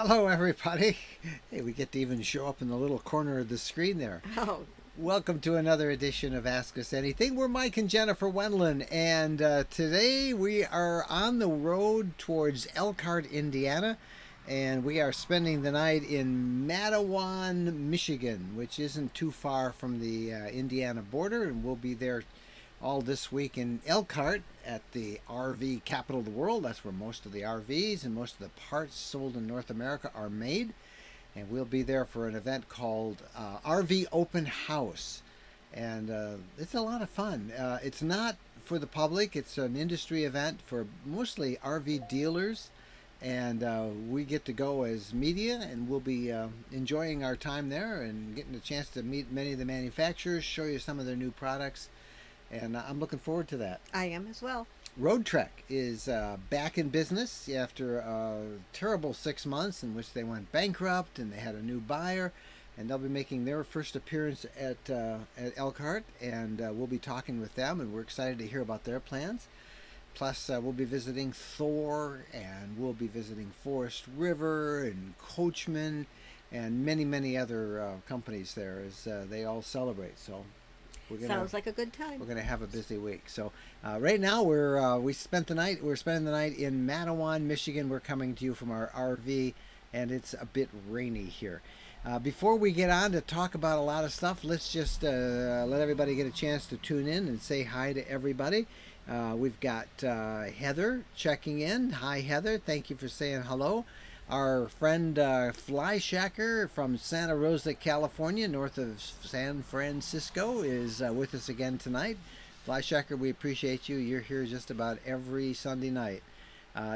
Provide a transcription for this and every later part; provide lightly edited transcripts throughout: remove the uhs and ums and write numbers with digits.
Hello, everybody. Hey, we get to even show up in the little corner of the screen there. Oh, Welcome to another edition of Ask Us Anything. We're Mike and Jennifer Wendland, and today we are on the road towards Elkhart, Indiana, and we are spending the night in Mattawan, Michigan, which isn't too far from the Indiana border, and we'll be there all this week in Elkhart at the RV capital of the world. That's where most of the RVs and most of the parts sold in North America are made. And we'll be there for an event called RV Open House. And it's a lot of fun. It's not for the public, it's an industry event for mostly RV dealers. And we get to go as media, and we'll be enjoying our time there and getting a chance to meet many of the manufacturers, show you some of their new products. And I'm looking forward to that. I am as well. Roadtrek is back in business after a terrible 6 months in which they went bankrupt and they had a new buyer, and they'll be making their first appearance at Elkhart, and we'll be talking with them, and we're excited to hear about their plans. Plus, we'll be visiting Thor, and we'll be visiting Forest River and Coachman, and many, many other companies there as they all celebrate. So Sounds like a good time. we're gonna have a busy week. So right now we spent the night. We're spending the night in Mattawan, Michigan. We're coming to you from our RV, and it's a bit rainy here. Before we get on to talk about a lot of stuff, let's just let everybody get a chance to tune in and say hi to everybody. We've got Heather checking in. Hi, Heather. Thank you for saying hello. Our friend Fly Shacker from Santa Rosa, California, north of San Francisco, is with us again tonight. Fly Shacker, we appreciate you. You're here just about every Sunday night.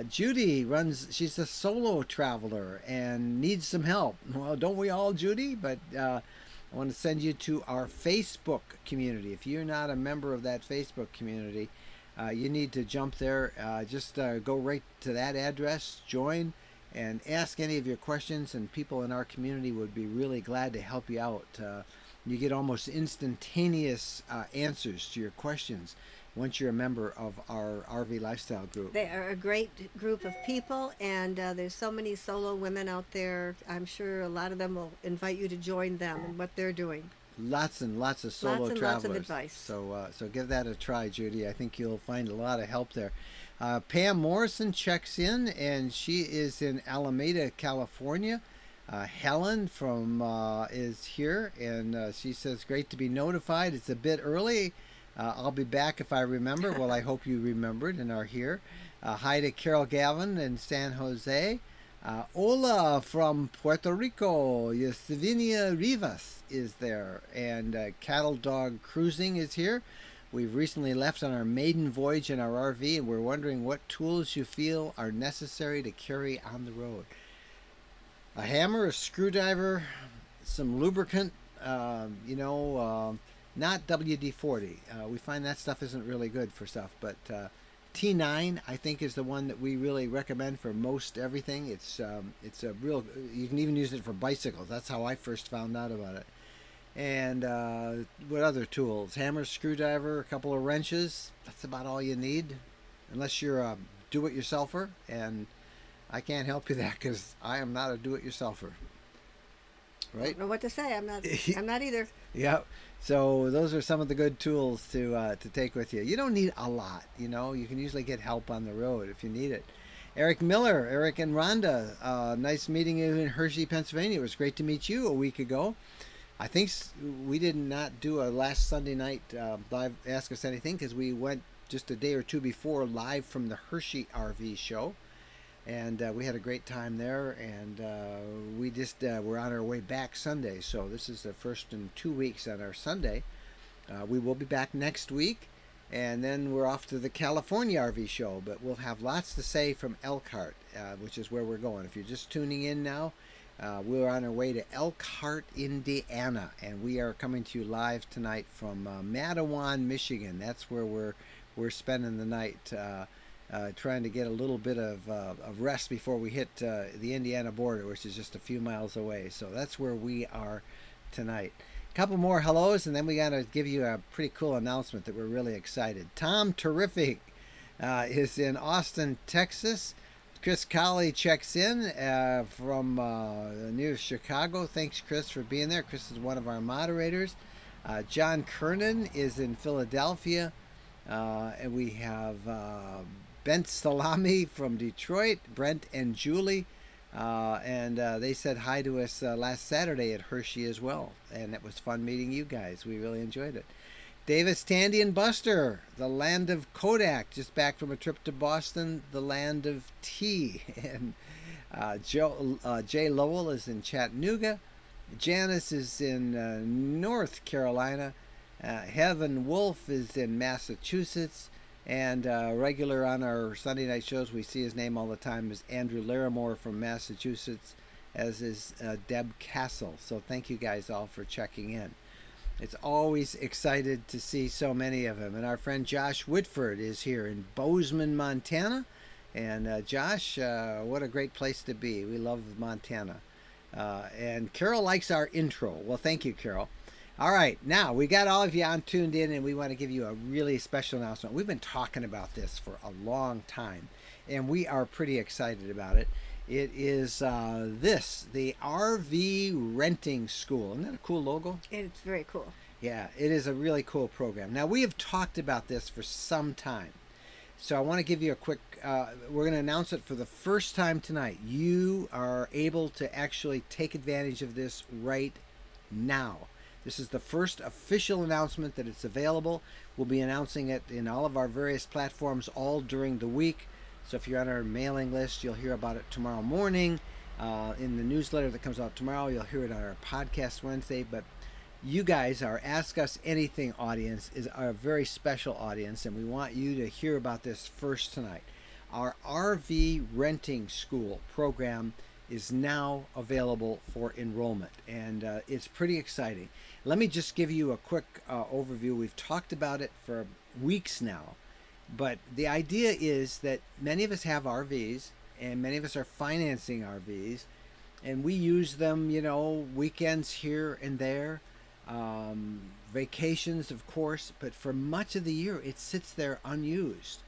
Judy she's a solo traveler and needs some help. Well, don't we all, Judy? But I want to send you to our Facebook community. If you're not a member of that Facebook community, you need to jump there. Just go right to that address, join, and ask any of your questions, and people in our community would be really glad to help you out. You get almost instantaneous answers to your questions once you're a member of our RV Lifestyle group. They are a great group of people, and there's so many solo women out there. I'm sure a lot of them will invite you to join them and what they're doing. Lots and lots of solo Lots and travelers. lots of advice. So give that a try, Judy. I think you'll find a lot of help there. Pam Morrison checks in, and she is in Alameda, California. Helen is here, and she says, great to be notified. It's a bit early. I'll be back if I remember. Well, I hope you remembered and are here. Hi to Carol Gavin in San Jose. Ola from Puerto Rico. Yesenia Rivas is there. And Cattle Dog Cruising is here. We've recently left on our maiden voyage in our RV, and we're wondering what tools you feel are necessary to carry on the road. A hammer, a screwdriver, some lubricant, not WD-40. We find that stuff isn't really good for stuff, but T9 I think is the one that we really recommend for most everything. It's a real, you can even use it for bicycles. That's how I first found out about it. And what other tools? Hammer, screwdriver, a couple of wrenches. That's about all you need, unless you're a do-it-yourselfer, and I can't help you that because I am not a do-it-yourselfer. I Right? don't know what to say. I'm not. I'm not either. Yeah. So those are some of the good tools to take with you. You don't need a lot. You can usually get help on the road if you need it. Eric Miller, Eric and Rhonda, nice meeting you in Hershey, Pennsylvania. It was great to meet you a week ago. I think we did not do a last Sunday night live Ask Us Anything because we went just a day or two before live from the Hershey RV show. And we had a great time there, and we just were on our way back Sunday. So this is the first in 2 weeks on our Sunday. We will be back next week, and then we're off to the California RV show. But we'll have lots to say from Elkhart, which is where we're going. If you're just tuning in now, we're on our way to Elkhart, Indiana, and we are coming to you live tonight from Mattawan, Michigan. That's where we're spending the night. Trying to get a little bit of rest before we hit the Indiana border, which is just a few miles away. So that's where we are tonight. A couple more hellos, and then we got to give you a pretty cool announcement that we're really excited. Tom Terrific is in Austin, Texas. Chris Colley checks in from near Chicago. Thanks, Chris, for being there. Chris is one of our moderators. John Kernan is in Philadelphia. And we have Bent Salami from Detroit, Brent and Julie. And they said hi to us last Saturday at Hershey as well. And it was fun meeting you guys. We really enjoyed it. Davis, Tandy, and Buster, the land of Kodak, just back from a trip to Boston, the land of tea. And Jay Lowell is in Chattanooga. Janice is in North Carolina. Heaven Wolf is in Massachusetts. And regular on our Sunday night shows, we see his name all the time, is Andrew Larimore from Massachusetts, as is Deb Castle. So thank you guys all for checking in. It's always excited to see so many of them. And our friend Josh Whitford is here in Bozeman, Montana. And Josh, what a great place to be. We love Montana. And Carol likes our intro. Well, thank you, Carol. All right, now we got all of you on tuned in, and we want to give you a really special announcement. We've been talking about this for a long time, and we are pretty excited about it. It is the RV Renting School. Isn't that a cool logo? It's very cool. Yeah, it is a really cool program. Now, we have talked about this for some time. So I want to give you a quick, we're going to announce it for the first time tonight. You are able to actually take advantage of this right now. This is the first official announcement that it's available. We'll be announcing it in all of our various platforms all during the week. So if you're on our mailing list, you'll hear about it tomorrow morning. In the newsletter that comes out tomorrow, you'll hear it on our podcast Wednesday. But you guys, our Ask Us Anything audience, is our very special audience, and we want you to hear about this first tonight. Our RV Renting School program is now available for enrollment, and it's pretty exciting. Let me just give you a quick overview. We've talked about it for weeks now, but the idea is that many of us have RVs, and many of us are financing RVs, and we use them, weekends here and there, vacations, of course, but for much of the year, it sits there unused.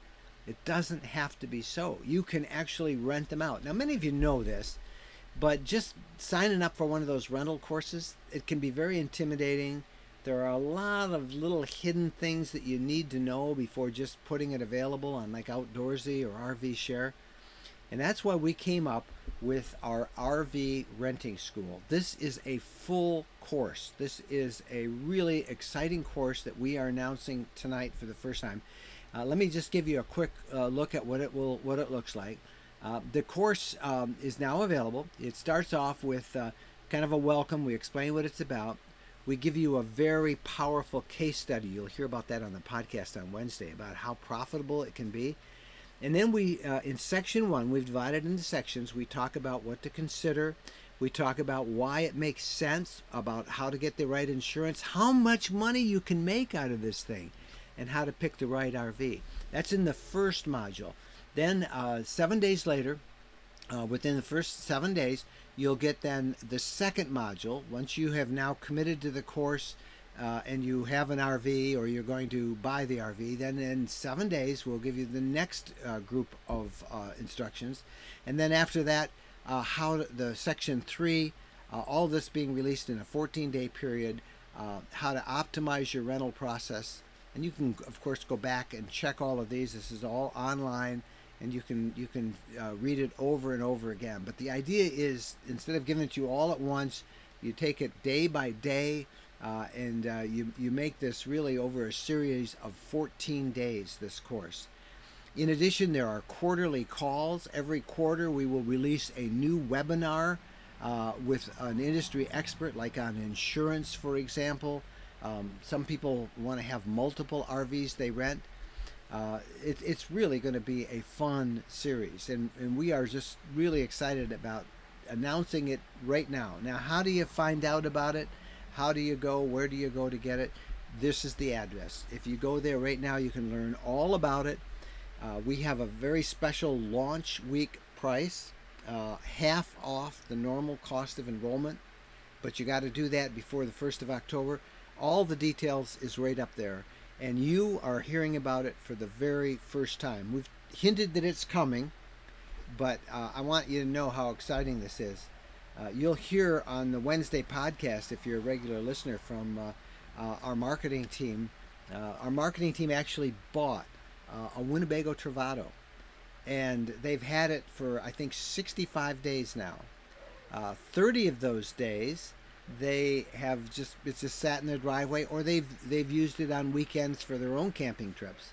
It doesn't have to be so. You can actually rent them out. Now, many of you know this, but just signing up for one of those rental courses, it can be very intimidating. There are a lot of little hidden things that you need to know before just putting it available on like Outdoorsy or RV Share. And that's why we came up with our RV Renting School. This is a full course. This is a really exciting course that we are announcing tonight for the first time. Let me just give you a quick look at what it looks like. The course is now available. It starts off with kind of a welcome. We explain what it's about. We give you a very powerful case study. You'll hear about that on the podcast on Wednesday, about how profitable it can be. And then we, in section 1, we've divided into sections. We talk about what to consider. We talk about why it makes sense, about how to get the right insurance, how much money you can make out of this thing, and how to pick the right RV. That's in the first module. Then 7 days later, within the first 7 days, you'll get then the second module. Once you have now committed to the course and you have an RV or you're going to buy the RV, then in 7 days we'll give you the next group of instructions. And then after that, how the section 3, all this being released in a 14-day period, how to optimize your rental process. And you can, of course, go back and check all of these. This is all online, and you can read it over and over again. But the idea is, instead of giving it to you all at once, you take it day by day, and you make this really over a series of 14 days, this course. In addition, there are quarterly calls. Every quarter we will release a new webinar with an industry expert, like on insurance, for example. Some people want to have multiple RVs they rent. It's really going to be a fun series, and we are just really excited about announcing it right now. Now, how do you find out about it? How do you go? Where do you go to get it? This is the address. If you go there right now, you can learn all about it. We have a very special launch week price, half off the normal cost of enrollment, but you got to do that before the 1st of October. All the details is right up there, and you are hearing about it for the very first time. We've hinted that it's coming, But I want you to know how exciting this is. You'll hear on the Wednesday podcast, if you're a regular listener, from our marketing team. Our marketing team actually bought a Winnebago Travato, and they've had it for, I think, 65 days now. 30 of those days they have it's just sat in their driveway, or they've used it on weekends for their own camping trips.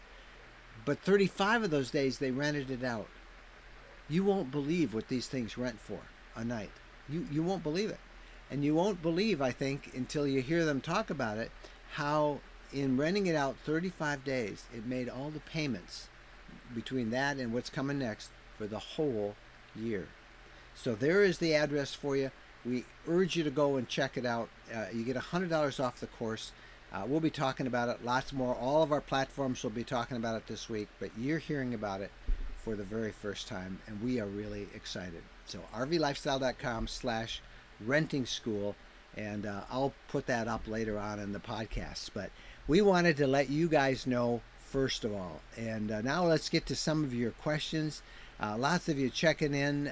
But 35 of those days they rented it out. You won't believe what these things rent for a night. You won't believe it. And you won't believe, I think, until you hear them talk about it, how in renting it out 35 days, it made all the payments between that and what's coming next for the whole year. So there is the address for you. We urge you to go and check it out. You get $100 off the course. We'll be talking about it lots more. All of our platforms will be talking about it this week, but you're hearing about it for the very first time, and we are really excited. So rvlifestyle.com/renting school, and I'll put that up later on in the podcast. But we wanted to let you guys know first of all. And now let's get to some of your questions. Lots of you checking in,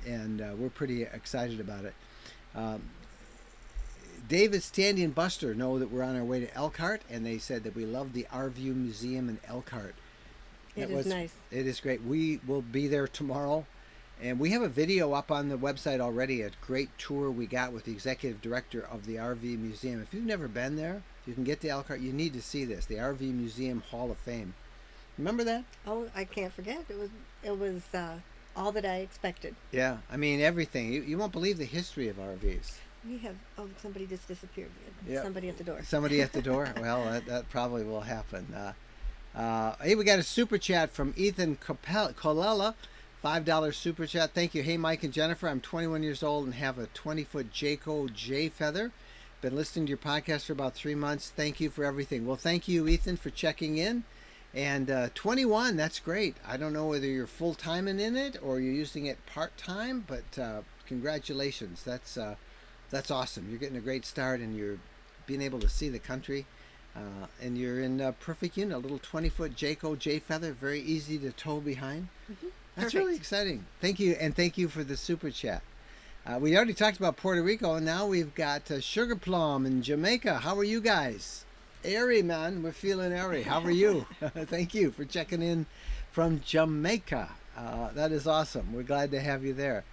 and we're pretty excited about it. David, Standy, and Buster know that we're on our way to Elkhart, and they said that we love the RV Museum in Elkhart. It is nice. It is great. We will be there tomorrow, and we have a video up on the website already, a great tour we got with the executive director of the RV Museum. If you've never been there, if you can get to Elkhart, you need to see this, the RV Museum Hall of Fame. Remember that? Oh, I can't forget. It was all that I expected. Yeah, I mean everything. You won't believe the history of RVs. We have somebody just disappeared. Yep. Somebody at the door. Somebody at the door. Well, that probably will happen. Hey, we got a super chat from Ethan Colella, $5 super chat. Thank you. Hey, Mike and Jennifer, I'm 21 years old and have a 20-foot Jayco J Feather. Been listening to your podcast for about 3 months. Thank you for everything. Well, thank you, Ethan, for checking in. And 21, that's great. I don't know whether you're full-time in it or you're using it part-time, but congratulations. That's awesome. You're getting a great start, and you're being able to see the country. And you're in a perfect unit, a little 20-foot Jayco J Feather, very easy to tow behind. Mm-hmm. That's really exciting. Thank you, and thank you for the super chat. We already talked about Puerto Rico, and now we've got Sugar Plum in Jamaica. How are you guys? Airy, man. We're feeling airy. How are you? Thank you for checking in from Jamaica. That is awesome. We're glad to have you there.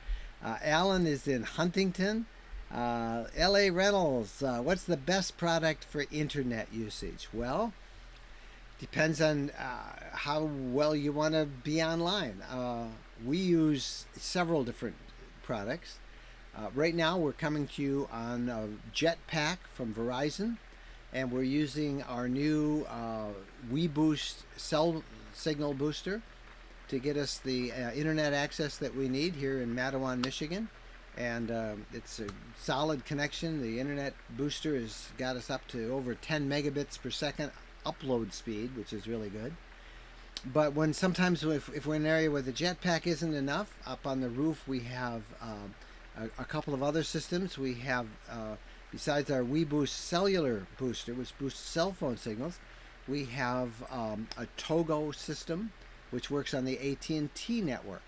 Alan is in Huntington. LA Reynolds, what's the best product for internet usage? Well, depends on how well you want to be online. We use several different products. Right now we're coming to you on a Jetpack from Verizon, and we're using our new WeBoost cell signal booster to get us the internet access that we need here in Matawan, Michigan. And it's a solid connection. The internet booster has got us up to over 10 megabits per second upload speed, which is really good. But sometimes if we're in an area where the Jetpack isn't enough, up on the roof we have a couple of other systems. We have, besides our WeBoost cellular booster, which boosts cell phone signals, we have a Togo system, which works on the AT&T network.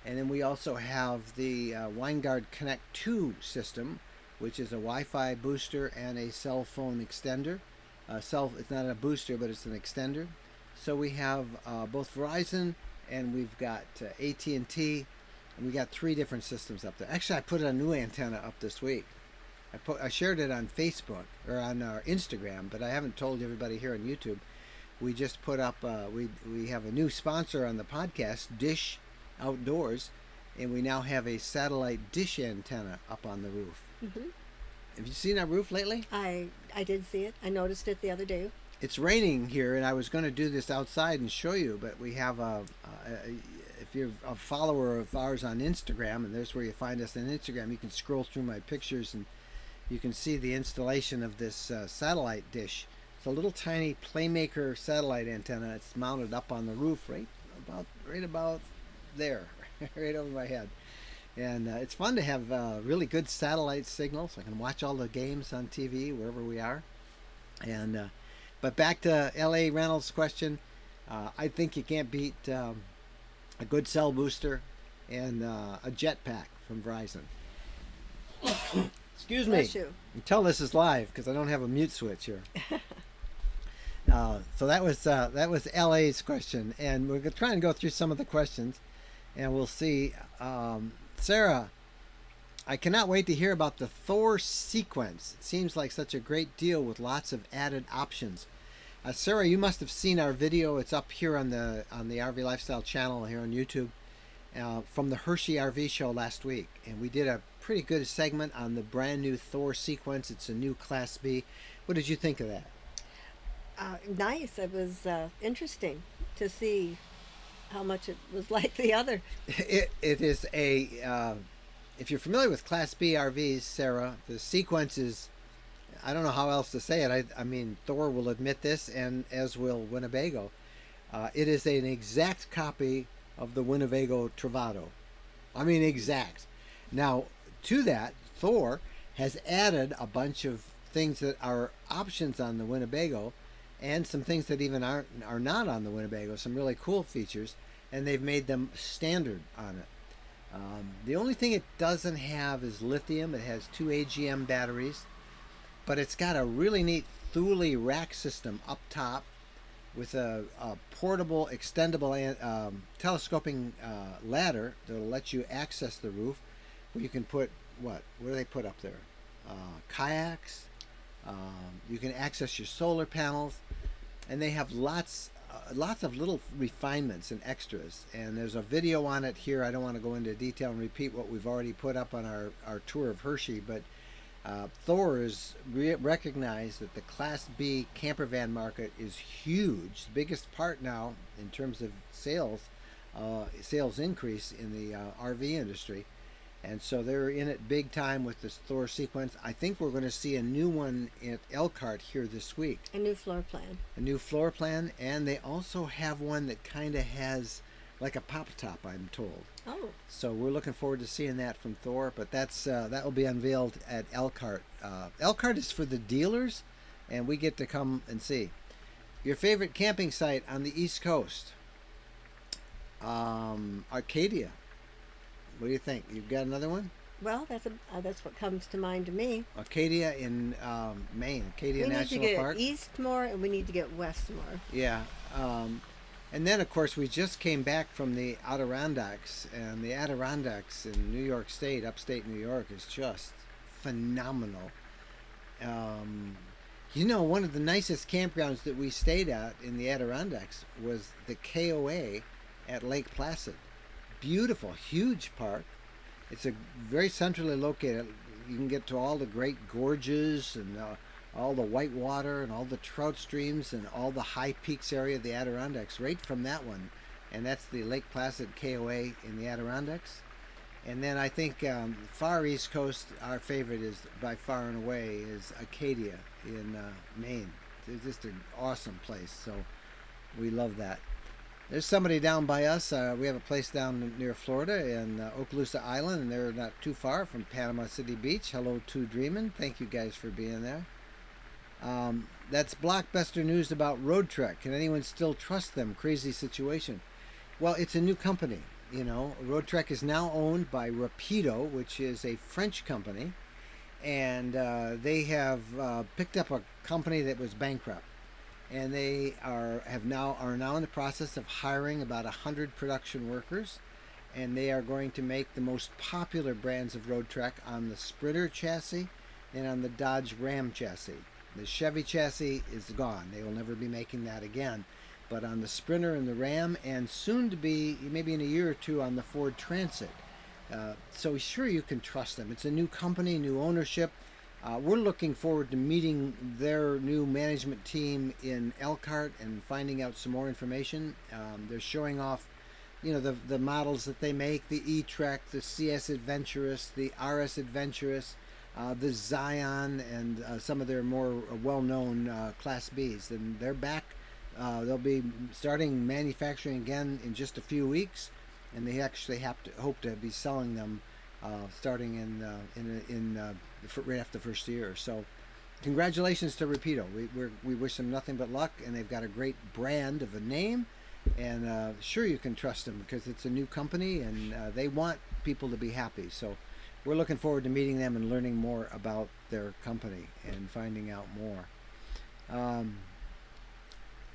And then we also have the Winegard Connect 2 system, which is a Wi-Fi booster and a cell phone extender. It's not a booster, but it's an extender. So we have both Verizon, and we've got AT&T, and we got 3 different systems up there. Actually, I put a new antenna up this week. I shared it on Facebook or on our Instagram, but I haven't told everybody here on YouTube. We just put up. We have a new sponsor on the podcast, Dish Outdoors, and we now have a satellite dish antenna up on the roof. Mm-hmm. Have you seen our roof lately? I did see it. I noticed it the other day. It's raining here, and I was going to do this outside and show you, but we have if you're a follower of ours on Instagram, and there's where you find us on Instagram, you can scroll through my pictures and you can see the installation of this satellite dish. It's a little tiny Playmaker satellite antenna. It's mounted up on the roof right about there, right over my head. And it's fun to have really good satellite signals. I can watch all the games on TV wherever we are. And but back to LA Reynolds' question, I think you can't beat a good cell booster and a jetpack from Verizon. Excuse me. Bless you. You tell this is live because I don't have a mute switch here. So that was LA's question, and we're trying to go through some of the questions, and we'll see. Sarah, I cannot wait to hear about the Thor sequence. It seems like such a great deal with lots of added options. Sarah, you must have seen our video. It's up here on the RV Lifestyle channel here on YouTube from the Hershey RV show last week, and we did a pretty good segment on the brand new Thor sequence. It's a new Class B. What did you think of that? Nice. It was interesting to see how much it was like the other. It is a if you're familiar with Class B RVs, Sarah, the sequence is, I don't know how else to say it. I mean, Thor will admit this, and as will Winnebago. It is an exact copy of the Winnebago Travato. I mean, exact. Now, to that, Thor has added a bunch of things that are options on the Winnebago, and some things that even are not on the Winnebago. Some really cool features, and they've made them standard on it. The only thing it doesn't have is lithium. It has 2 AGM batteries, but it's got a really neat Thule rack system up top with a portable, extendable, telescoping ladder that will let you access the roof, where you can put, what do they put up there? Kayaks. You can access your solar panels, and they have lots of little refinements and extras, and there's a video on it here. I don't want to go into detail and repeat what we've already put up on our tour of Hershey, but Thor is recognized that the Class B camper van market is huge, the biggest part now in terms of sales increase in the RV industry, and so they're in it big time with this Thor sequence. I think we're going to see a new one at Elkhart here this week. A new floor plan. A new floor plan, and they also have one that kind of has like a pop top, I'm told. Oh. So we're looking forward to seeing that from Thor, but that will be unveiled at Elkhart. Elkhart is for the dealers, and we get to come and see. Your favorite camping site on the East Coast? Arcadia. What do you think? You've got another one? Well, that's what comes to mind to me. Arcadia in Maine, Arcadia National We need to Park. get east more, and we need to get west more. Yeah. And then, of course, we just came back from the Adirondacks, and the Adirondacks in New York State, upstate New York, is just phenomenal. One of the nicest campgrounds that we stayed at in the Adirondacks was the KOA at Lake Placid. Beautiful, huge park. It's a very centrally located. You can get to all the great gorges and all the white water and all the trout streams and all the high peaks area of the Adirondacks right from that one. And that's the Lake Placid KOA in the Adirondacks. And then I think far east coast, our favorite is by far and away is Acadia in Maine. It's just an awesome place, so we love that. There's somebody down by us. We have a place down near Florida in Okaloosa Island, and they're not too far from Panama City Beach. Hello to Dreamin'. Thank you guys for being there. That's Blockbuster news about Roadtrek. Can anyone still trust them? Crazy situation. Well, it's a new company. Roadtrek is now owned by Rapido, which is a French company, and they have picked up a company that was bankrupt. And they are now in the process of hiring about 100 production workers, and they are going to make the most popular brands of Roadtrek on the Sprinter chassis and on the Dodge Ram chassis. The Chevy chassis is gone. They will never be making that again. But on the Sprinter and the Ram, and soon to be, maybe in a year or two, on the Ford Transit. So sure, you can trust them. It's a new company, new ownership. We're looking forward to meeting their new management team in Elkhart and finding out some more information. They're showing off, the models that they make: the E-Trek, the CS Adventurous, the RS Adventurous, the Zion, and some of their more well-known Class Bs. And they're back. They'll be starting manufacturing again in just a few weeks, and they actually hope to be selling them starting right after the first year. So congratulations to Rapido. We wish them nothing but luck, and they've got a great brand of a name, And sure, you can trust them because it's a new company and they want people to be happy. So we're looking forward to meeting them and learning more about their company and finding out more. Um,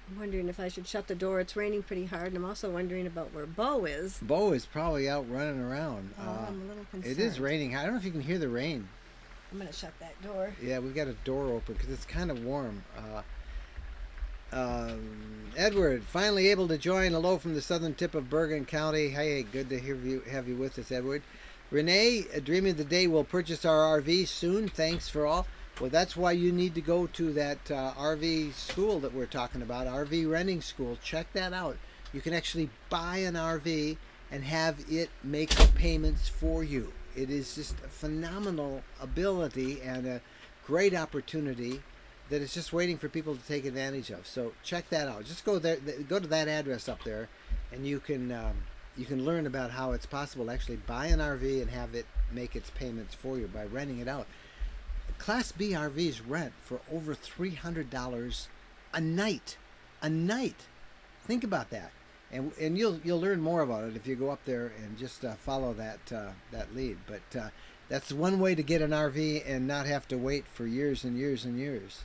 I'm wondering if I should shut the door. It's raining pretty hard, and I'm also wondering about where Bo is. Bo is probably out running around. I'm a little concerned. It is raining. I don't know if you can hear the rain. I'm going to shut that door. Yeah, we've got a door open because it's kind of warm. Edward, finally able to join. Hello from the southern tip of Bergen County. Hey, good to have you with us, Edward. Renee, dreaming of the day we'll purchase our RV soon. Thanks for all. Well, that's why you need to go to that RV school that we're talking about, RV renting school. Check that out. You can actually buy an RV and have it make the payments for you. It is just a phenomenal ability and a great opportunity that is just waiting for people to take advantage of. So check that out. Just go there, go to that address up there, and you can learn about how it's possible to actually buy an RV and have it make its payments for you by renting it out. Class B RVs rent for over $300 a night. A night. Think about that, and you'll learn more about it if you go up there and just follow that lead. But that's one way to get an RV and not have to wait for years and years and years.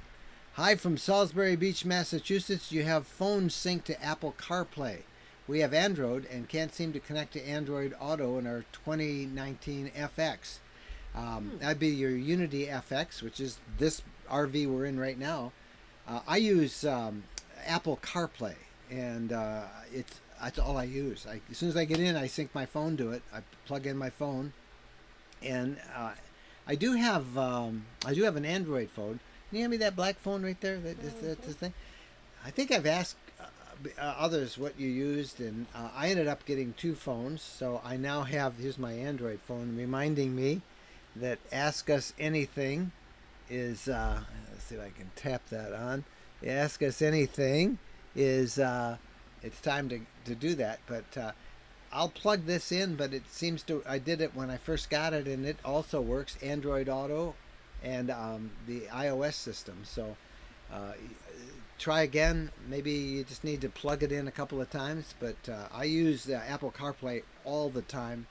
Hi from Salisbury Beach, Massachusetts. You have phone synced to Apple CarPlay. We have Android and can't seem to connect to Android Auto in our 2019 FX. That'd be your Unity FX, which is this RV we're in right now. I use Apple CarPlay, and that's all I use. As soon as I get in, I sync my phone to it. I plug in my phone, and I do have an Android phone. Can you hand me that black phone right there? This thing. I think I've asked others what you used, and I ended up getting two phones. So I now have, here's my Android phone reminding me that Ask Us Anything is, let's see if I can tap that on. Ask Us Anything is, it's time to do that. But I'll plug this in, but it seems to, I did it when I first got it, and it also works, Android Auto and the iOS system. So try again. Maybe you just need to plug it in a couple of times, but I use Apple CarPlay all the time.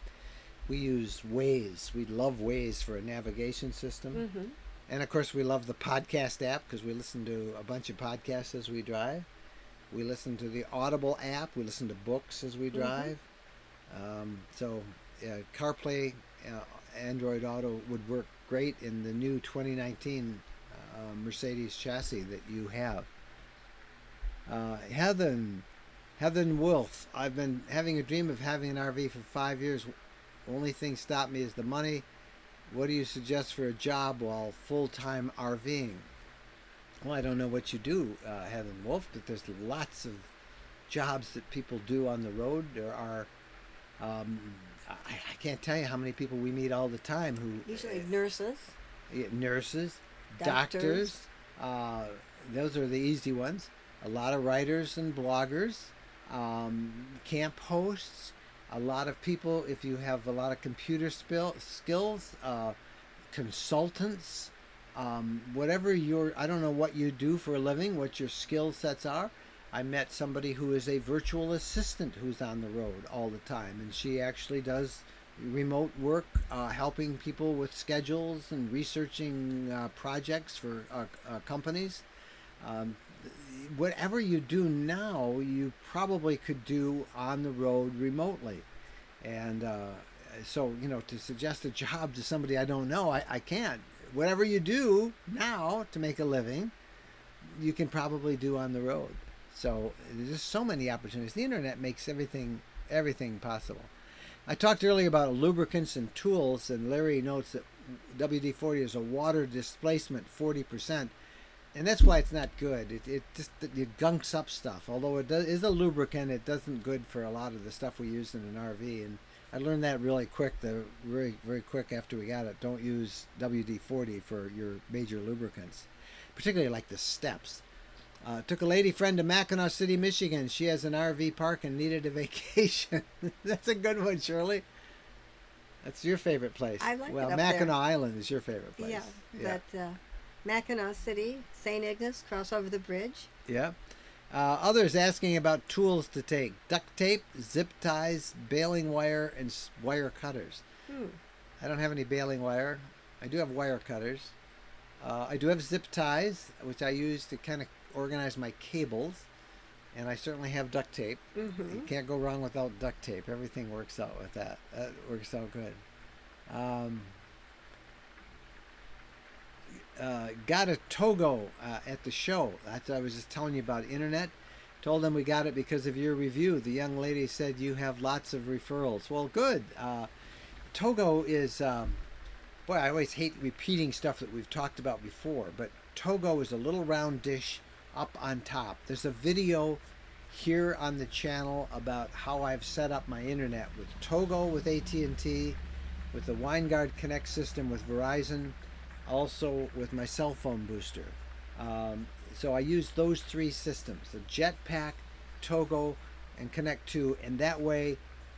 We use Waze. We love Waze for a navigation system. Mm-hmm. And of course, we love the podcast app because we listen to a bunch of podcasts as we drive. We listen to the Audible app. We listen to books as we drive. So CarPlay, Android Auto would work great in the new 2019 Mercedes chassis that you have. Heather Wolf, I've been having a dream of having an RV for 5 years. Only thing stopped me is the money. What do you suggest for a job while full-time RVing? Well, I don't know what you do, Heather Wolf, but there's lots of jobs that people do on the road. There are, I can't tell you how many people we meet all the time who... Usually nurses. Nurses, doctors. Those are the easy ones. A lot of writers and bloggers, camp hosts. A lot of people, if you have a lot of computer skills, consultants, whatever I don't know what you do for a living, what your skill sets are. I met somebody who is a virtual assistant who's on the road all the time, and she actually does remote work, helping people with schedules and researching projects for companies. Whatever you do now, you probably could do on the road remotely. And so, to suggest a job to somebody I don't know, I can't. Whatever you do now to make a living, you can probably do on the road. So there's just so many opportunities. The internet makes everything possible. I talked earlier about lubricants and tools, and Larry notes that WD-40 is a water displacement 40%. And that's why it's not good. It gunks up stuff. Although it is a lubricant, it doesn't good for a lot of the stuff we use in an RV. And I learned that really quick, very, very quick after we got it. Don't use WD-40 for your major lubricants, particularly like the steps. Took a lady friend to Mackinac City, Michigan. She has an RV park and needed a vacation. That's a good one, Shirley. That's your favorite place. I like it well, up Mackinac there. Island is your favorite place. Yeah. Mackinac City, St. Ignace, cross over the bridge. Yeah. Others asking about tools to take: duct tape, zip ties, baling wire, and wire cutters. Hmm. I don't have any baling wire. I do have wire cutters. I do have zip ties, which I use to kind of organize my cables. And I certainly have duct tape. Mm-hmm. You can't go wrong without duct tape. Everything works out with that. That works out good. Got a Togo at the show. That's what I was just telling you about. Internet. Told them we got it because of your review. The young lady said you have lots of referrals. Well, good. Togo is, boy, I always hate repeating stuff that we've talked about before, but Togo is a little round dish up on top. There's a video here on the channel about how I've set up my internet with Togo with AT&T, with the WineGuard Connect system with Verizon, also with my cell phone booster. So I use those three systems: the Jetpack, Togo, and Connect 2, and that way,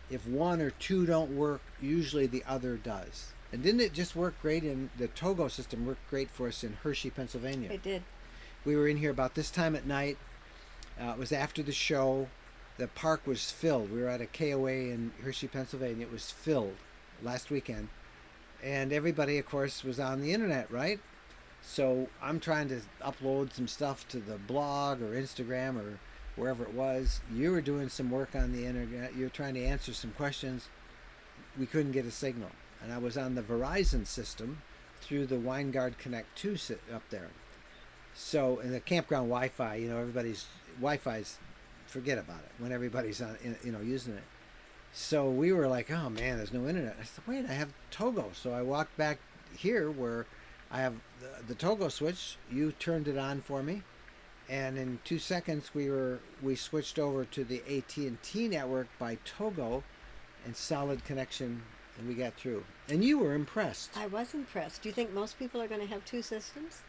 if one or two don't work, usually the other does. And didn't it just work great in the Togo system? Worked great for us in Hershey, Pennsylvania. It did. We were in here about this time at night. It was after the show. The park was filled. We were at a KOA in Hershey, Pennsylvania. It was filled last weekend. And everybody, of course, was on the internet, right? So I'm trying to upload some stuff to the blog or Instagram or wherever it was. You were doing some work on the internet. You were trying to answer some questions. We couldn't get a signal. And I was on the Verizon system through the WineGuard Connect 2 up there. So, in the campground Wi-Fi, everybody's Wi-Fi's, forget about it when everybody's on, using it. So we were like, oh man, there's no internet. I said, wait, I have Togo. So I walked back here where I have the Togo switch. You turned it on for me, and in 2 seconds we switched over to the AT&T network by Togo, and solid connection, and we got through. And you were impressed. I was impressed. Do you think most people are going to have two systems?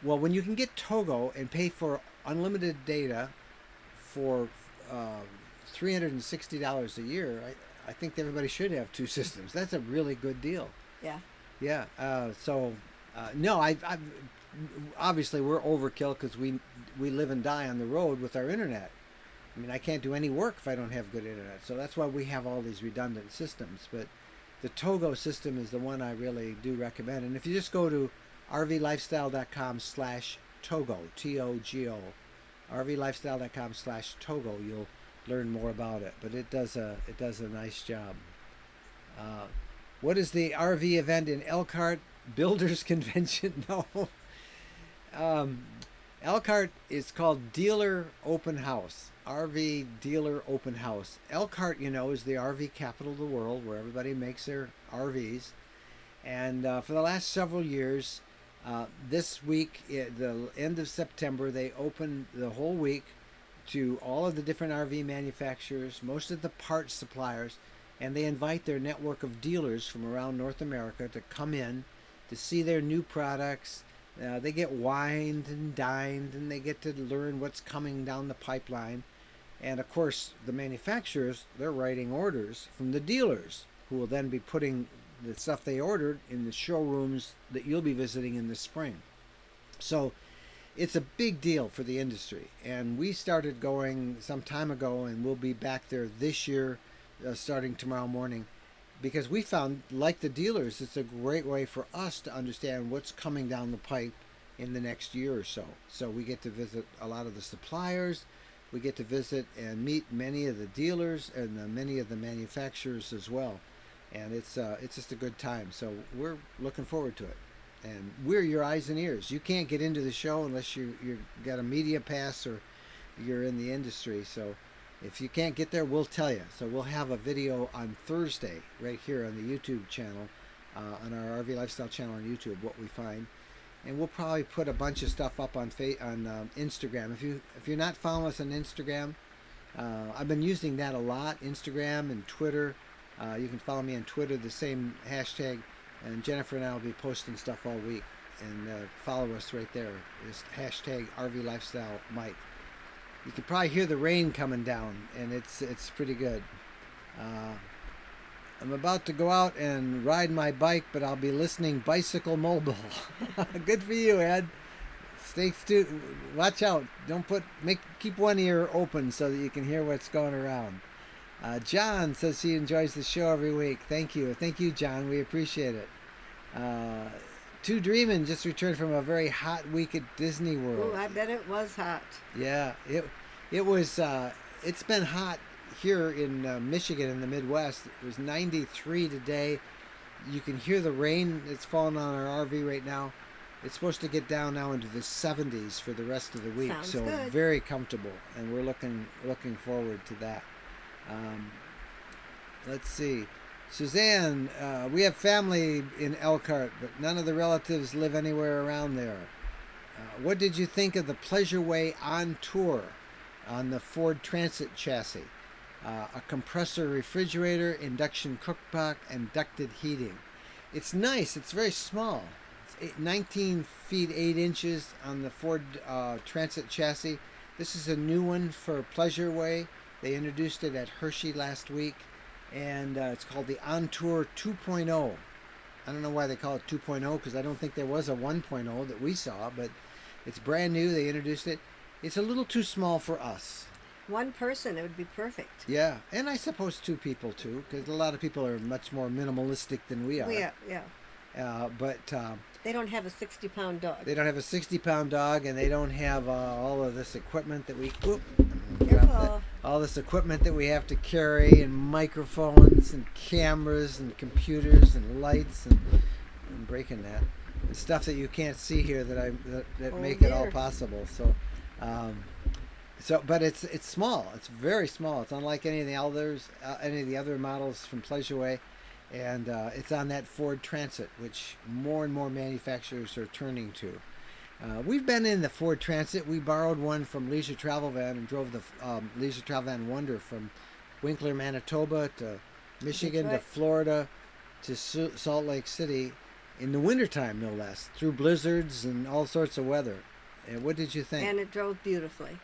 Well, when you can get Togo and pay for unlimited data for $360 a year, I think everybody should have two systems. That's a really good deal. Yeah. Yeah. No, I obviously we're overkill because we live and die on the road with our internet. I mean, I can't do any work if I don't have good internet. So that's why we have all these redundant systems. But the Togo system is the one I really do recommend. And if you just go to rvlifestyle.com/Togo, Togo, rvlifestyle.com/Togo, you'll learn more about it. But it does a nice job. What is the RV event in Elkhart? Builders Convention? No. Elkhart is called Dealer Open House. RV Dealer Open House. Elkhart, is the RV capital of the world, where everybody makes their RVs. And for the last several years, this week, at the end of September, they open the whole week to all of the different RV manufacturers, most of the parts suppliers, and they invite their network of dealers from around North America to come in to see their new products. They get wined and dined, and they get to learn what's coming down the pipeline. And of course, the manufacturers, they're writing orders from the dealers, who will then be putting the stuff they ordered in the showrooms that you'll be visiting in the spring. So it's a big deal for the industry. And we started going some time ago, and we'll be back there this year, starting tomorrow morning, because we found, like the dealers, it's a great way for us to understand what's coming down the pipe in the next year or so. So we get to visit a lot of the suppliers. We get to visit and meet many of the dealers and many of the manufacturers as well. And it's just a good time. So we're looking forward to it. And we're your eyes and ears. You can't get into the show unless you got a media pass or you're in the industry. So if you can't get there, we'll tell you. So we'll have a video on Thursday right here on the YouTube channel, on our RV Lifestyle channel on YouTube, what we find. And we'll probably put a bunch of stuff up on Instagram. If you're not following us on Instagram, I've been using that a lot, Instagram and Twitter. You can follow me on Twitter, the same hashtag. And Jennifer and I will be posting stuff all week. And follow us right there. It's hashtag RV Lifestyle Mike. You can probably hear the rain coming down, and it's pretty good. I'm about to go out and ride my bike, but I'll be listening Bicycle Mobile. Good for you, Ed. Watch out. Keep one ear open so that you can hear what's going around. John says he enjoys the show every week. Thank you, John. We appreciate it. Two Dreamin' just returned from a very hot week at Disney World. Ooh, I bet it was hot. Yeah, it was. It's been hot here in Michigan in the Midwest. It was 93 today. You can hear the rain that's falling on our RV right now. It's supposed to get down now into the 70s for the rest of the week. Sounds so good. Very comfortable, and we're looking forward to that. Let's see. Suzanne, we have family in Elkhart, but none of the relatives live anywhere around there. What did you think of the Pleasure Way on tour on the Ford Transit chassis? A compressor refrigerator, induction cookbook, and ducted heating. It's nice. It's very small. It's 19 feet 8 inches on the Ford Transit chassis. This is a new one for Pleasure Way. They introduced it at Hershey last week, and it's called the On Tour 2.0. I don't know why they call it 2.0 because I don't think there was a 1.0 that we saw, but it's brand new. They introduced it. It's a little too small for us. One person, it would be perfect. Yeah, and I suppose two people too, because a lot of people are much more minimalistic than we are. Yeah. But they don't have a 60-pound dog. They don't have a 60-pound dog, and they don't have all of this equipment that we. All this equipment that we have to carry, and microphones, and cameras, and computers, and lights, and I'm breaking that, and stuff that you can't see here that make it all possible. But it's small. It's very small. It's unlike any of the other models from Pleasure Way, and it's on that Ford Transit, which more and more manufacturers are turning to. We've been in the Ford Transit. We borrowed one from Leisure Travel Van and drove the Leisure Travel Van Wonder from Winkler, Manitoba to Michigan to Florida to Salt Lake City in the wintertime, no less, through blizzards and all sorts of weather. And what did you think? And it drove beautifully.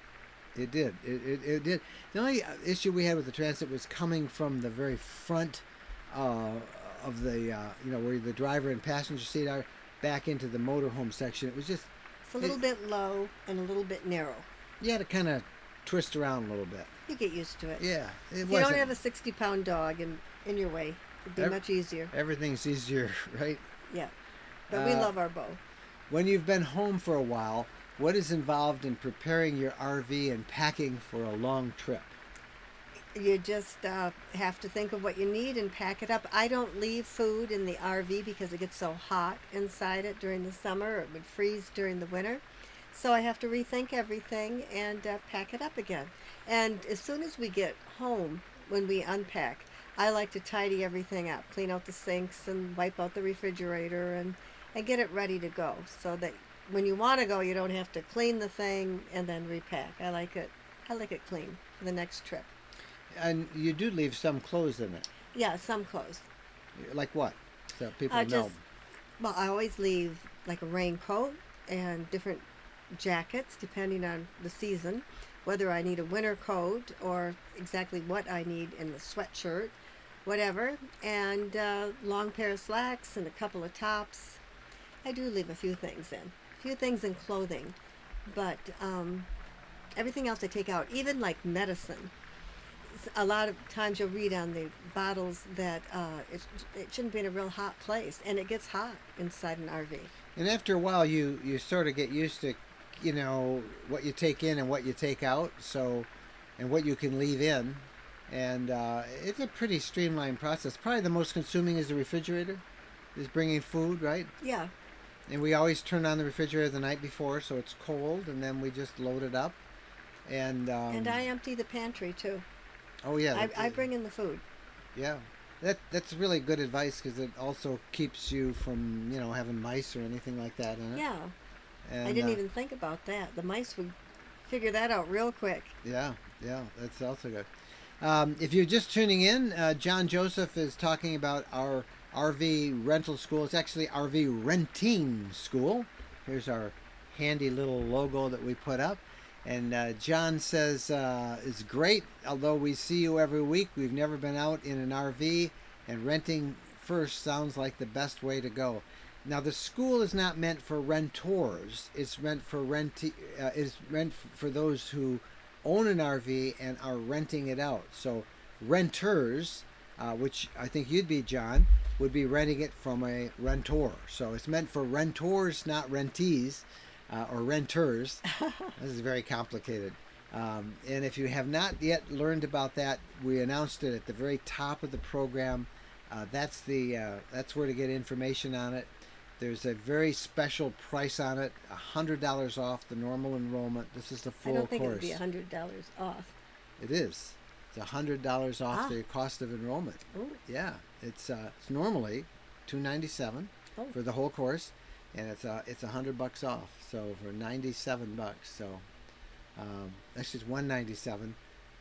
It did. It did. The only issue we had with the Transit was coming from the very front of the, where the driver and passenger seat are, back into the motorhome section. It was just... It's a little bit low and a little bit narrow. You had to kind of twist around a little bit. You get used to it. Yeah. If you don't have a 60-pound dog in your way, it'd be much easier. Everything's easier, right? Yeah. But we love our bow. When you've been home for a while, what is involved in preparing your RV and packing for a long trip? You just have to think of what you need and pack it up. I don't leave food in the RV because it gets so hot inside it during the summer. It would freeze during the winter. So I have to rethink everything and pack it up again. And as soon as we get home, when we unpack, I like to tidy everything up, clean out the sinks and wipe out the refrigerator and get it ready to go so that when you want to go, you don't have to clean the thing and then repack. I like it clean for the next trip. And you do leave some clothes in it. Yeah, some clothes. Like what? So people know. Well, I always leave like a raincoat and different jackets depending on the season, whether I need a winter coat or exactly what I need in the sweatshirt, whatever, and a long pair of slacks and a couple of tops. I do leave a few things in clothing, but everything else I take out, even like medicine. A lot of times you'll read on the bottles that it shouldn't be in a real hot place, and it gets hot inside an RV. And after a while, you sort of get used to, what you take in and what you take out, and what you can leave in, and it's a pretty streamlined process. Probably the most consuming is the refrigerator, is bringing food, right? Yeah. And we always turn on the refrigerator the night before, so it's cold, and then we just load it up, and I empty the pantry too. Oh yeah, I bring in the food. Yeah, that's really good advice because it also keeps you from having mice or anything like that in it. Yeah, and, I didn't even think about that. The mice would figure that out real quick. Yeah, that's also good. If you're just tuning in, John Joseph is talking about our RV rental school. It's actually RV renting school. Here's our handy little logo that we put up. And John says, it's great, although we see you every week. We've never been out in an RV, and renting first sounds like the best way to go. Now the school is not meant for rentors. It's meant for for those who own an RV and are renting it out. So renters, which I think you'd be, John, would be renting it from a rentor. So it's meant for rentors, not rentees or renters. This is very complicated. And if you have not yet learned about that, we announced it at the very top of the program. That's where to get information on it. There's a very special price on it, $100 off the normal enrollment. This is the full course. I don't think it would be $100 off. It is. It's $100 off the cost of enrollment. Oh. Yeah, it's normally $297 for the whole course, and it's $100 off. So for $97, so actually it's $197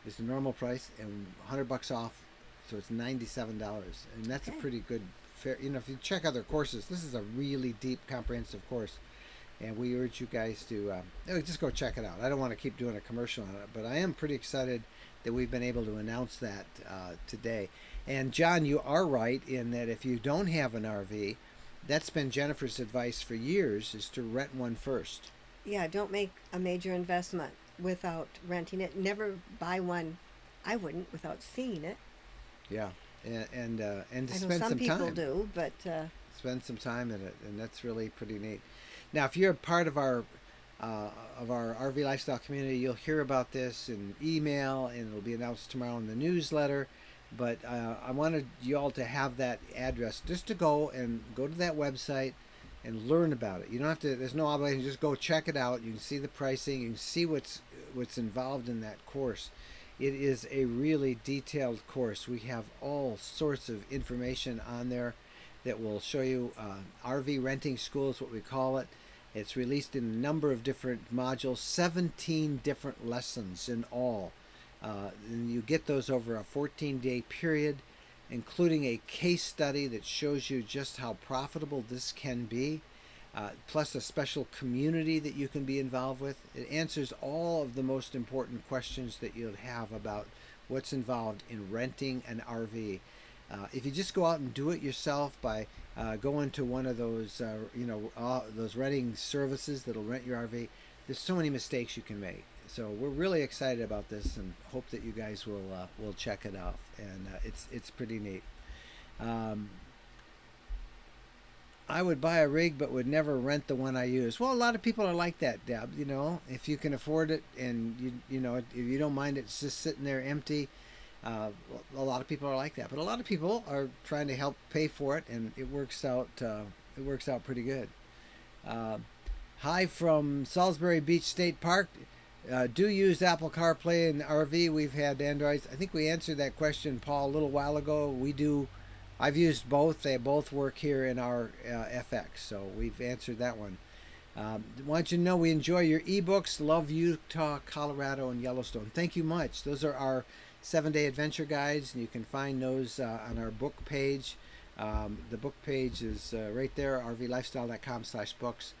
is the normal price, and $100 off, so it's $97, and that's a pretty good. Fair, if you check other courses, this is a really deep, comprehensive course, and we urge you guys to just go check it out. I don't want to keep doing a commercial on it, but I am pretty excited that we've been able to announce that today. And John, you are right in that if you don't have an RV, that's been Jennifer's advice for years, is to rent one first. Yeah, don't make a major investment without renting it. Never buy one. I wouldn't without seeing it. Yeah. And to I know spend some some people time. do, but Spend some time in it, and that's really pretty neat. Now, if you're a part of our RV lifestyle community, you'll hear about this in email, and it'll be announced tomorrow in the newsletter. But I wanted you all to have that address, just to go to that website and learn about it. You don't have to. There's no obligation. Just go check it out. You can see the pricing. You can see what's involved in that course. It is a really detailed course. We have all sorts of information on there that will show you RV renting school is what we call it. It's released in a number of different modules, 17 different lessons in all. And you get those over a 14-day period, including a case study that shows you just how profitable this can be. Plus a special community that you can be involved with. It answers all of the most important questions that you'll have about what's involved in renting an RV. If you just go out and do it yourself by going to one of those, those renting services that'll rent your RV, there's so many mistakes you can make. So we're really excited about this and hope that you guys will check it out. And it's pretty neat. I would buy a rig but would never rent the one I use. Well, a lot of people are like that, Deb. If you can afford it and if you don't mind it just sitting there empty, a lot of people are like that. But a lot of people are trying to help pay for it, and it works out. It works out pretty good. Hi from Salisbury Beach State Park. Do use Apple CarPlay in the RV. We've had Androids. I think we answered that question, Paul, a little while ago. We do. I've used both. They both work here in our FX, so we've answered that one. Want you to know we enjoy your ebooks. Love Utah, Colorado, and Yellowstone. Thank you much. Those are our 7-day adventure guides, and you can find those on our book page. The book page is right there, rvlifestyle.com/books.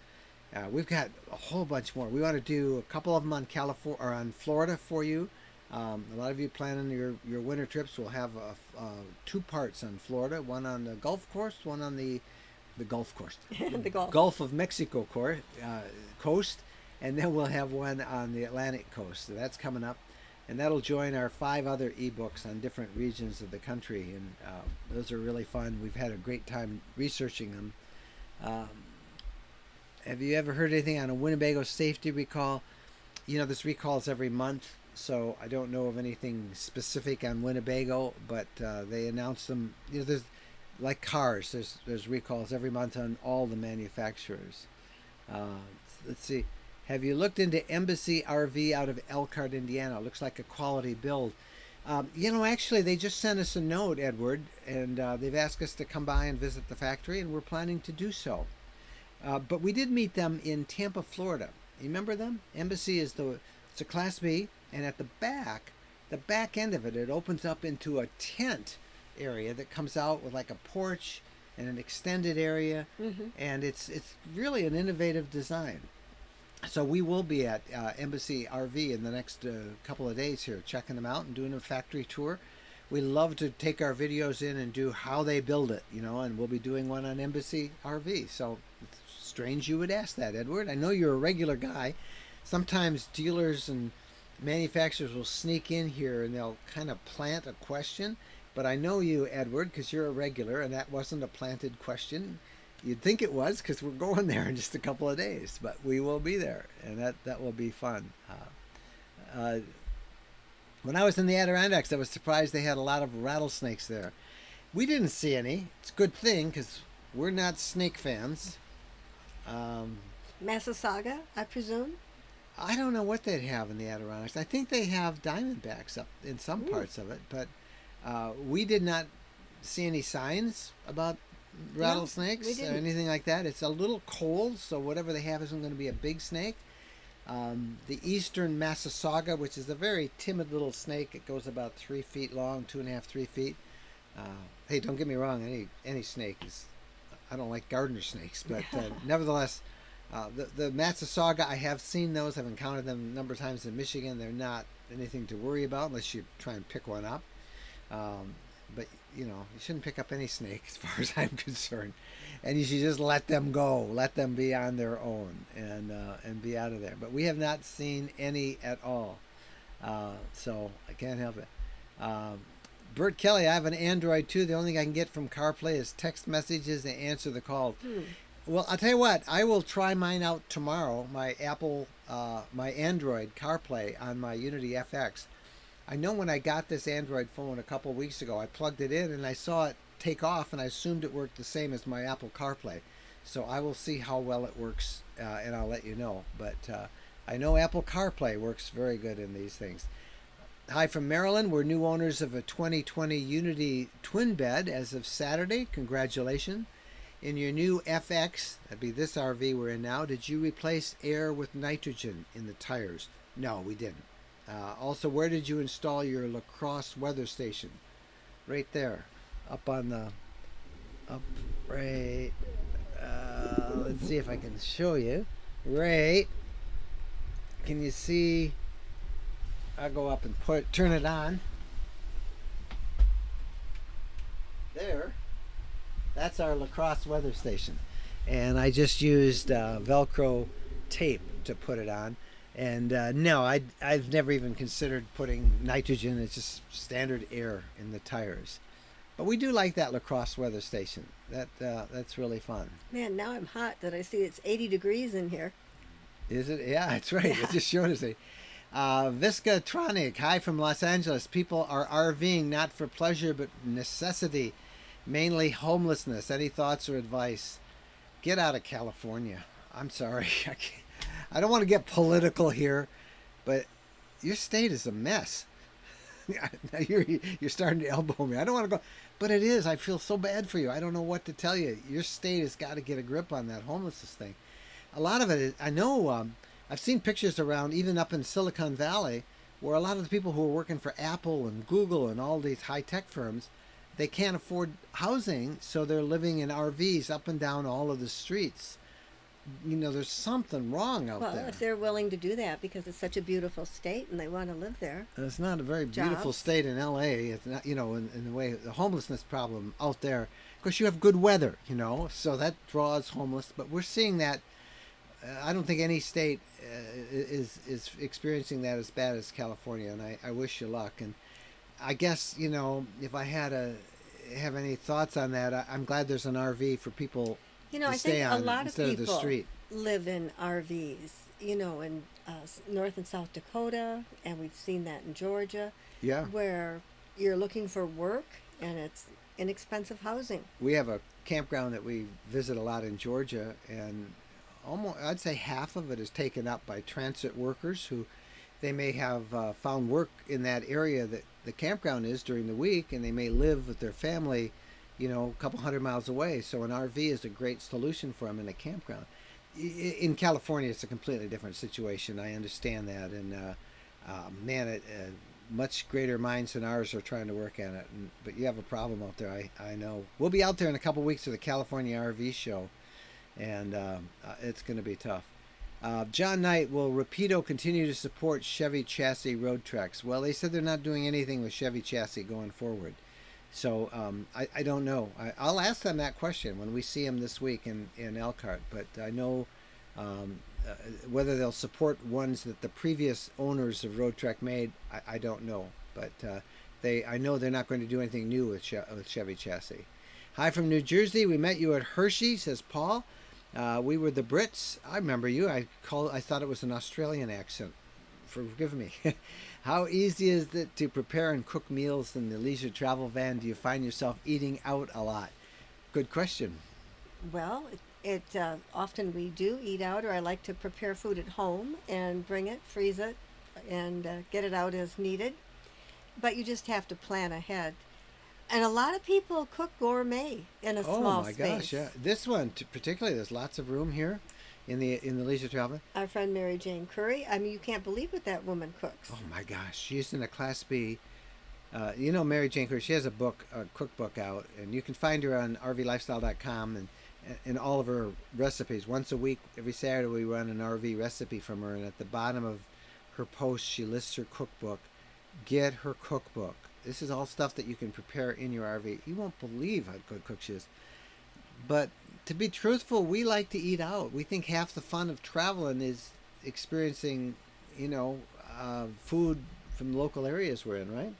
We've got a whole bunch more. We want to do a couple of them on California or on Florida for you. A lot of you planning your winter trips will have 2 parts on Florida, one on the Gulf Coast, one on the Gulf Coast, the Gulf of Mexico coast, and then we'll have one on the Atlantic coast. So that's coming up, and that'll join our 5 other ebooks on different regions of the country, and those are really fun. We've had a great time researching them. Have you ever heard anything on a Winnebago safety recall? This recall is every month. So I don't know of anything specific on Winnebago, but they announce them. There's like cars. There's recalls every month on all the manufacturers. Let's see. Have you looked into Embassy RV out of Elkhart, Indiana? It looks like a quality build. Actually, they just sent us a note, Edward, and they've asked us to come by and visit the factory, and we're planning to do so. But we did meet them in Tampa, Florida. You remember them? Embassy it's a Class B. And at the back end of it, it opens up into a tent area that comes out with like a porch and an extended area. Mm-hmm. And it's really an innovative design. So we will be at Embassy RV in the next couple of days here, checking them out and doing a factory tour. we love to take our videos in and do how they build it, you know, and we'll be doing one on Embassy RV. So it's strange you would ask that, Edward. I know you're a regular guy. Sometimes dealers and manufacturers will sneak in here and they'll kind of plant a question. But I know you, Edward, because you're a regular, and that wasn't a planted question. You'd think it was because we're going there in just a couple of days, but we will be there, and that will be fun. When I was in the Adirondacks, I was surprised they had a lot of rattlesnakes there. We didn't see any. It's a good thing because we're not snake fans. Massasauga, I presume. I don't know what they'd have in the Adirondacks. I think they have diamondbacks up in some parts of it, but we did not see any signs about rattlesnakes or anything like that. It's a little cold, so whatever they have isn't going to be a big snake. The eastern Massasauga, which is a very timid little snake, it goes about 3 feet long, 2.5, 3 feet. Hey, don't get me wrong, any snake is. I don't like gardener snakes, but nevertheless, the Massasauga, I have seen those. I've encountered them a number of times in Michigan. They're not anything to worry about unless you try and pick one up. But you shouldn't pick up any snake as far as I'm concerned, and you should just let them go, let them be on their own, and be out of there. But we have not seen any at all, so I can't help it. Bert Kelly, I have an Android too. The only thing I can get from CarPlay is text messages and answer the call. Well, I'll tell you what, I will try mine out tomorrow. My my Android CarPlay on my Unity FX. I know when I got this Android phone a couple weeks ago, I plugged it in and I saw it take off, and I assumed it worked the same as my Apple CarPlay. So I will see how well it works, and I'll let you know. But I know Apple CarPlay works very good in these things. Hi from Maryland. We're new owners of a 2020 Unity twin bed as of Saturday. Congratulations. In your new FX, that'd be this RV we're in now, did you replace air with nitrogen in the tires? No, we didn't. Also, where did you install your La Crosse weather station? Right there, right. Let's see if I can show you. Right. Can you see? I'll go up and turn it on. There. That's our La Crosse weather station, and I just used Velcro tape to put it on. And no, I've never even considered putting nitrogen. It's just standard air in the tires. But we do like that La Crosse weather station. That's really fun. Man, now I'm hot that I see it's 80 degrees in here. Is it? Yeah, that's right. Yeah. It just showed us. Visca Tronic, hi from Los Angeles. People are RVing not for pleasure but necessity, mainly homelessness. Any thoughts or advice? Get out of California. I'm sorry. I don't want to get political here, but your state is a mess. You're starting to elbow me. I don't want to go, but it is. I feel so bad for you. I don't know what to tell you. Your state has got to get a grip on that homelessness thing. A lot of it is, I know, I've seen pictures around, even up in Silicon Valley, where a lot of the people who are working for Apple and Google and all these high-tech firms, they can't afford housing, so they're living in RVs up and down all of the streets. There's something wrong out there. Well, if they're willing to do that because it's such a beautiful state and they want to live there. It's not a very beautiful state in LA. It's not, in the way the homelessness problem out there. Of course, you have good weather, so that draws homeless. But we're seeing that. I don't think any state is experiencing that as bad as California, and I wish you luck. And I guess if I had have any thoughts on that, I'm glad there's an RV for people. I think a lot of people street. live in RVs, in North and South Dakota, and we've seen that in Georgia. Yeah. Where you're looking for work and it's inexpensive housing. We have a campground that we visit a lot in Georgia, and almost, I'd say half of it is taken up by transit workers who they may have found work in that area that the campground is during the week, and they may live with their family a couple 100 miles away. So an RV is a great solution for them in a campground. In California, it's a completely different situation. I understand that. And much greater minds than ours are trying to work at it. But you have a problem out there, I know. We'll be out there in a couple weeks for the California RV show. And it's going to be tough. Joan Knight Wil Rapido continue to support Chevy Chassis Roadtreks? Well, they said they're not doing anything with Chevy Chassis going forward. So I don't know. I'll ask them that question when we see them this week in Elkhart. But I know whether they'll support ones that the previous owners of Roadtrek made, I don't know. But I know they're not going to do anything new with Chevy Chassis. Hi from New Jersey. We met you at Hershey, says Paul. We were the Brits. I remember you. I thought it was an Australian accent. Forgive me. How easy is it to prepare and cook meals in the leisure travel van? Do you find yourself eating out a lot? Good question. Well, it often we do eat out, or I like to prepare food at home and bring it, freeze it, and get it out as needed. But you just have to plan ahead. And a lot of people cook gourmet in a small space. Oh my gosh, yeah. This one particularly, there's lots of room here in the leisure travel. Our friend Mary Jane Curry. I mean, you can't believe what that woman cooks. Oh my gosh, she's in a Class B. Mary Jane Curry. She has a cookbook out, and you can find her on RVLifestyle.com and all of her recipes. Once a week, every Saturday, we run an RV recipe from her, and at the bottom of her post, she lists her cookbook. Get her cookbook. This is all stuff that you can prepare in your RV. You won't believe how good cook she is. But to be truthful, we like to eat out. We think half the fun of traveling is experiencing, food from local areas we're in, right?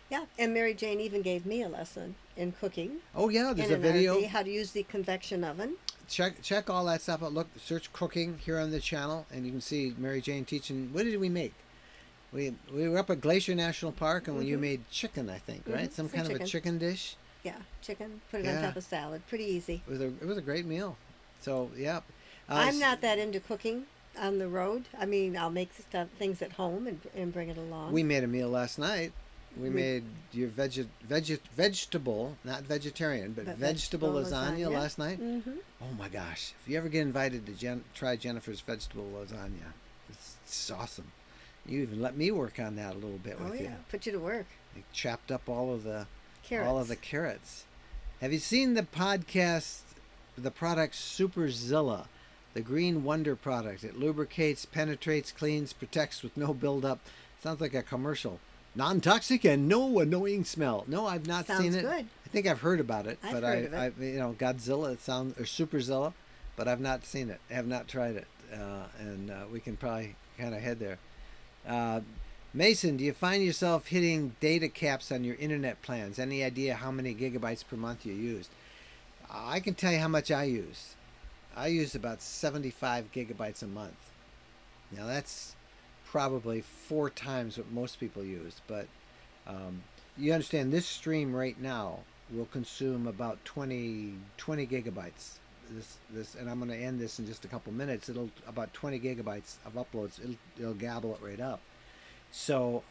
Yeah, and Mary Jane even gave me a lesson in cooking. Oh yeah, there's in a video. RV, how to use the convection oven. Check all that stuff out. Look, search cooking here on the channel, and you can see Mary Jane teaching. What did we make? We were up at Glacier National Park, and you made chicken, I think, right? Some kind of a chicken dish. Yeah, chicken. Put it on top of salad. Pretty easy. It was a great meal. So yeah. I'm not that into cooking on the road. I mean, I'll make things at home and bring it along. We made a meal last night. We made your vegetable, not vegetarian, but vegetable lasagna last night. Mm-hmm. Oh my gosh! If you ever get invited to try Jennifer's vegetable lasagna, it's awesome. You even let me work on that a little bit with you. Put you to work. They chopped up all of the carrots. Have you seen the product Superzilla, the Green Wonder product? It lubricates, penetrates, cleans, protects with no buildup. Sounds like a commercial. Non-toxic and no annoying smell. No, I've not seen it. Good. I think I've heard about it, but I Godzilla or Superzilla, but I've not seen it. I have not tried it, and we can probably kind of head there. Mason, do you find yourself hitting data caps on your internet plans? Any idea how many gigabytes per month you use? I can tell you how much I use. I use about 75 gigabytes a month. Now that's probably 4 times what most people use, but you understand this stream right now will consume about 20 gigabytes. This, and I'm going to end this in just a couple minutes. It'll about 20 gigabytes of uploads. It'll gabble it right up. So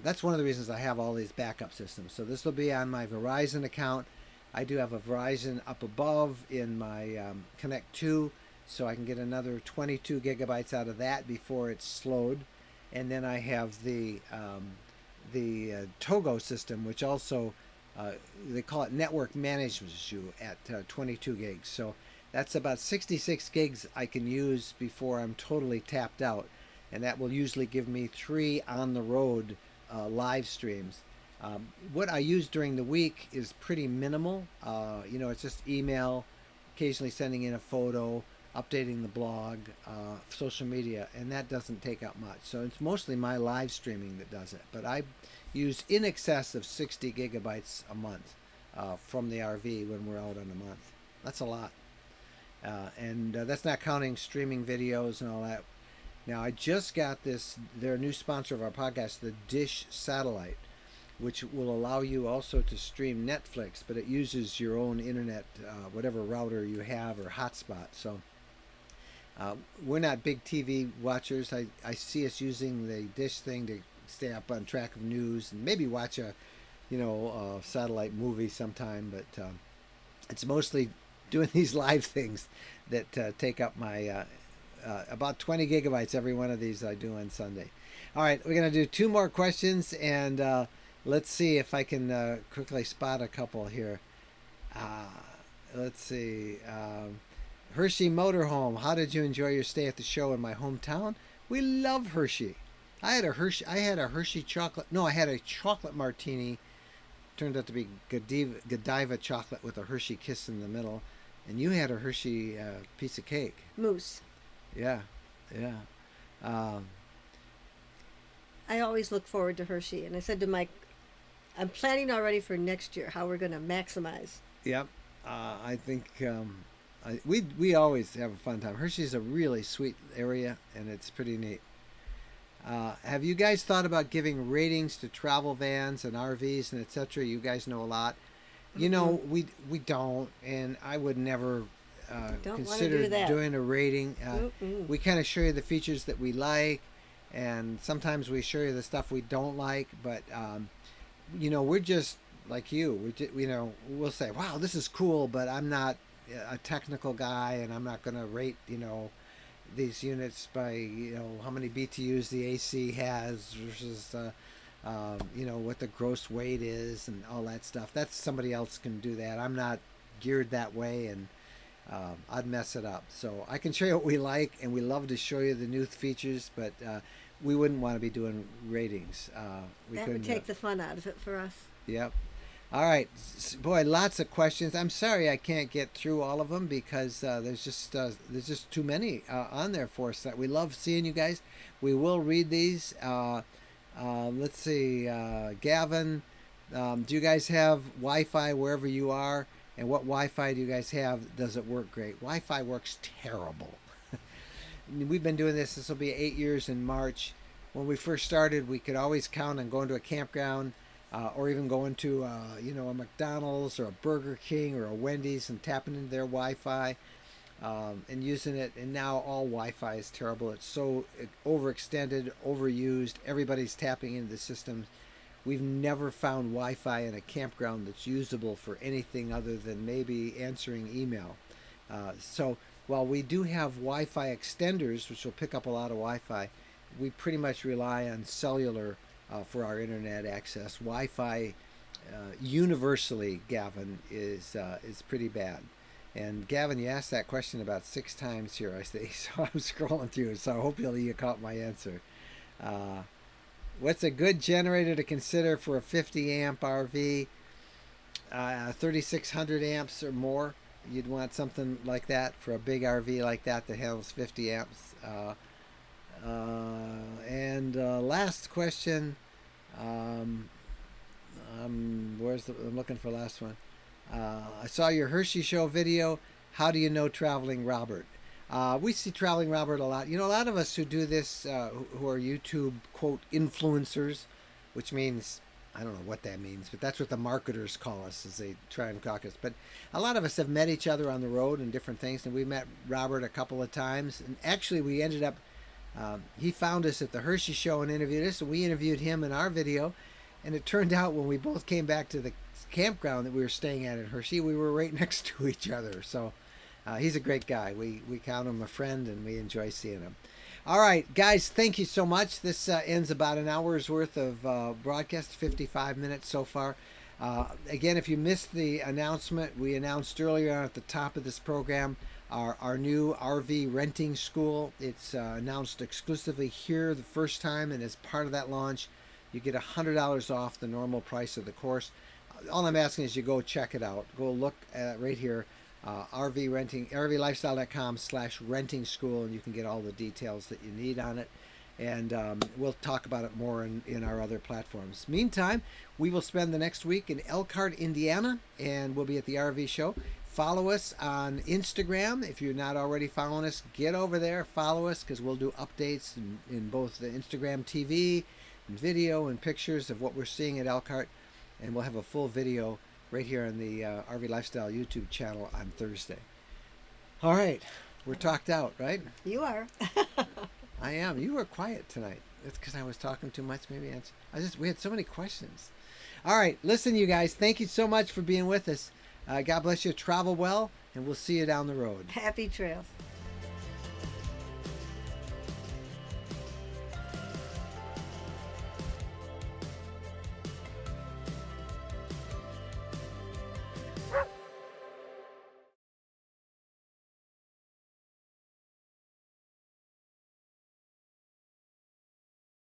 that's one of the reasons I have all these backup systems. So this will be on my Verizon account. I do have a Verizon up above in my Connect 2, so I can get another 22 gigabytes out of that before it's slowed. And then I have the Togo system, which also they call it network manages you at 22 gigs. So that's about 66 gigs I can use before I'm totally tapped out. And that will usually give me 3 on-the-road live streams. What I use during the week is pretty minimal. It's just email, occasionally sending in a photo, updating the blog, social media, and that doesn't take up much. So it's mostly my live streaming that does it. But I use in excess of 60 gigabytes a month from the RV when we're out on a month. That's a lot. And that's not counting streaming videos and all that. Now, I just got their new sponsor of our podcast, the Dish Satellite, which will allow you also to stream Netflix, but it uses your own internet, whatever router you have or hotspot. So we're not big TV watchers. I see us using the Dish thing to stay up on track of news and maybe watch a satellite movie sometime, but it's mostly doing these live things that take up my about 20 gigabytes every one of these I do on Sunday. All right, we're going to do 2 more questions, and let's see if I can quickly spot a couple here. Let's see. Hershey Motorhome. How did you enjoy your stay at the show in my hometown? We love Hershey. I had a Hershey chocolate. No, I had a chocolate martini. Turned out to be Godiva chocolate with a Hershey kiss in the middle. And you had a Hershey piece of cake. Mousse. Yeah, yeah. I always look forward to Hershey. And I said to Mike, I'm planning already for next year how we're going to maximize. Yep. I think we always have a fun time. Hershey's a really sweet area, and it's pretty neat. Have you guys thought about giving ratings to travel vans and RVs and etc.? You guys know a lot. You know, we don't, and I would never consider doing a rating. We kind of show you the features that we like, and sometimes we show you the stuff we don't like. But you know, we're just like you. We'll say, "Wow, this is cool," but I'm not a technical guy, and I'm not going to rate, these units by, how many BTUs the AC has versus, what the gross weight is and all that stuff. That's somebody else can do that. I'm not geared that way, and I'd mess it up. So I can show you what we like, and we love to show you the new features, but we wouldn't want to be doing ratings. That would take the fun out of it for us. Yep. All right, boy, lots of questions. I'm sorry I can't get through all of them because there's just too many on there for us. We love seeing you guys. We will read these. Let's see, Gavin, do you guys have Wi-Fi wherever you are? And what Wi-Fi do you guys have? Does it work great? Wi-Fi works terrible. We've been doing this. This will be 8 years in March. When we first started, we could always count on going to a campground. Or even going to, a McDonald's or a Burger King or a Wendy's and tapping into their Wi-Fi and using it. And now all Wi-Fi is terrible. It's so overextended, overused. Everybody's tapping into the system. We've never found Wi-Fi in a campground that's usable for anything other than maybe answering email. So while we do have Wi-Fi extenders, which will pick up a lot of Wi-Fi, we pretty much rely on cellular for our internet access. Wi-Fi universally, Gavin, is pretty bad. And Gavin, you asked that question about 6 times here, I see. So I'm scrolling through, so hopefully you caught my answer. What's a good generator to consider for a 50 amp RV? 3600 amps or more. You'd want something like that for a big RV like that handles 50 amps. And last question. I'm looking for the last one. I saw your Hershey show video. How do you know Traveling Robert? We see Traveling Robert a lot. A lot of us who do this, who are YouTube quote influencers, which means, I don't know what that means, but that's what the marketers call us as they try and talk us. But a lot of us have met each other on the road and different things, and we met Robert a couple of times. And actually, we ended up. He found us at the Hershey show and interviewed us, and we interviewed him in our video. And it turned out when we both came back to the campground that we were staying at in Hershey, we were right next to each other. So he's a great guy. We count him a friend, and we enjoy seeing him. All right, guys, thank you so much. This ends about an hour's worth of broadcast, 55 minutes so far. Again, if you missed the announcement, we announced earlier on at the top of this program our new RV renting school. It's announced exclusively here the first time, and as part of that launch, you get $100 off the normal price of the course. All I'm asking is you go check it out. Go look at right here, RVlifestyle.com/renting school, and you can get all the details that you need on it. And we'll talk about it more in our other platforms. Meantime, we will spend the next week in Elkhart, Indiana, and we'll be at the RV show. Follow us on Instagram. If you're not already following us, get over there, follow us, because we'll do updates in both the Instagram TV and video and pictures of what we're seeing at Elkhart. And we'll have a full video right here on the RV Lifestyle YouTube channel on Thursday. All right. We're talked out, right? You are. I am. You were quiet tonight. That's because I was talking too much, maybe. We had so many questions. All right. Listen, you guys, thank you so much for being with us. God bless you. Travel well, and we'll see you down the road. Happy trails.